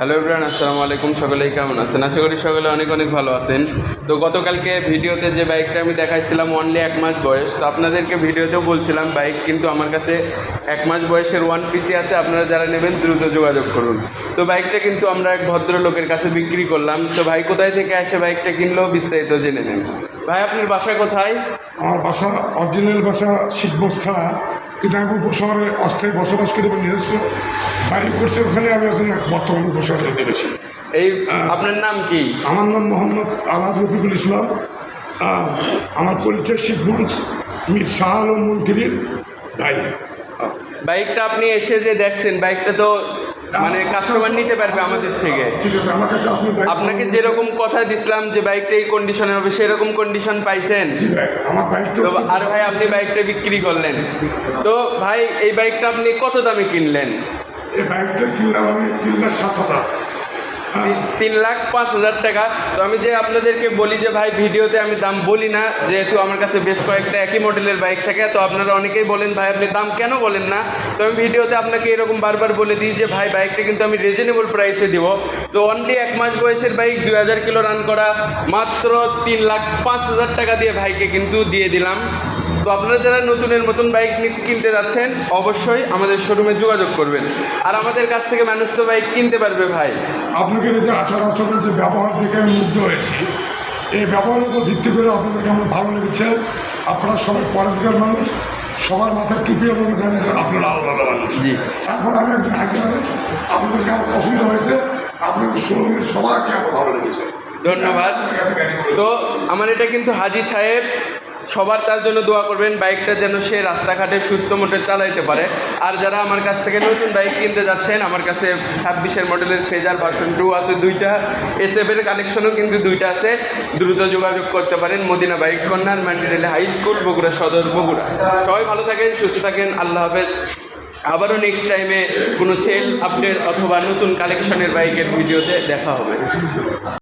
Hello everyone, আসসালামু আলাইকুম। সকলেই কেমন আছেন? আশা করি সকলে অনেক অনেক ভালো আছেন। তো গতকালকে ভিডিওতে যে বাইকটা আমি দেখাইছিলাম অনলি 1 মাস বয়স, তো আপনাদেরকে ভিডিওতেও বলছিলাম বাইক কিন্তু আমার কাছে 1 মাস বয়সের 1 পিসি আছে। আপনারা যারা নেবেন দ্রুত যোগাযোগ করুন। তো বাইকটা কিন্তু আমরা এক ভদ্রলোকের কাছে বিক্রি করলাম। তো ভাই কোথায় থেকে এসে বাইকটা কিনলো বিস্তারিত জেনে নেন। ভাই আপনার বাসা কোথায়? আমার বাসা অরিজিনাল বাসা শিবগঞ্জ থানা, কিন্তু আমি উপশহরে অস্থায়ী বসবাস করি এবং নিজস্ব বাড়ি করছি ওখানে। আমি ওখানে বর্তমানে উপশহরে নেমেছি। এই আপনার নাম কি? আমার নাম মোহাম্মদ আলহাজ রফিকুল ইসলাম। আমার পরিচয় শিবগঞ্জ মীর শাহ আলম মন্ত্রীর ভাই। বাইকটা আপনি এসে যে দেখছেন, বাইকটা তো মানে কাস্টমার নিতে পারবে আমাদের থেকে। ঠিক আছে, আমার কাছে আপনাকে যেরকম কথা দিছিলাম যে বাইকটা এই কন্ডিশনে হবে, সেরকম কন্ডিশন পাইছেন? আমার বাইকটা আর ভাই আপনি বাইকটা বিক্রি করলেন। তো ভাই এই বাইকটা আপনি কত দামে কিনলেন? এই বাইকটা কিনলাম আমি 3,07,000। 3,05,000 টাকা। তো আমি যে আপনাদেরকে বলি যে ভাই ভিডিওতে আমি দাম বলি না, যেহেতু আমার কাছে বেশ কয়েকটা একই মডেলের বাইক থাকে। তো আপনারা অনেকেই বলেন ভাই আপনি দাম কেন বলেন না। তো আমি ভিডিওতে আপনাকে এরকম বারবার বলে দিই যে ভাই বাইকটা কিন্তু আমি রিজনেবল প্রাইসে দিব। তো অনলি 1 মাস বয়সের বাইক 2000 কিলো রান করা মাত্র 3,05,000 টাকা দিয়ে ভাইকে কিন্তু দিয়ে দিলাম। তো আপনারা যারা নতুনের মতন বাইক কিনতে যাচ্ছেন অবশ্যই আমাদের শোরুমে যোগাযোগ করবেন। আর আমাদের কাছ থেকে মানুষ তো বাইক কিনতে পারবে ভাই। আপনাকে যে আচার আচরণের যে ব্যবহার দেখে আমি মুগ্ধ হয়েছি, এই ব্যবহারের উপর ভিত্তি করে আপনাদেরকে আমার ভালো লেগেছে। আপনারা সবাই পরেশগার মানুষ, সবার মাথায় টুপি এবং জানি যে আপনারা আল্লাহ মানুষ। তারপর আমি একজন আগে মানুষ, আপনাদেরকে আমার পছন্দ হয়েছে, আপনাদের শোরুমের সবাইকে আমার ভালো লেগেছে। ধন্যবাদ। তো আমার এটা কিন্তু হাজি সাহেব, সবার তার জন্য দোয়া করবেন বাইকটা যেন সে রাস্তাঘাটে সুস্থ মতো চালাইতে পারে। আর যারা আমার কাছ থেকে নতুন বাইক কিনতে যাচ্ছেন, আমার কাছে 26-এর মডেলের ফেজার ভার্সন 2 আছে 2টা, SF-এর কালেকশনও কিন্তু 2টা আছে। দ্রুত যোগাযোগ করতে পারেন মদিনা বাইক কর্নার, ম্যান্ডেরেল হাই স্কুল, বগুড়া সদর, বগুড়া। সবাই ভালো থাকেন, সুস্থ থাকেন, আল্লাহ হাফেজ। আবারও নেক্সট টাইমে কোনো সেল আপডেট অথবা নতুন কালেকশনের বাইকের ভিডিওতে দেখা হবে।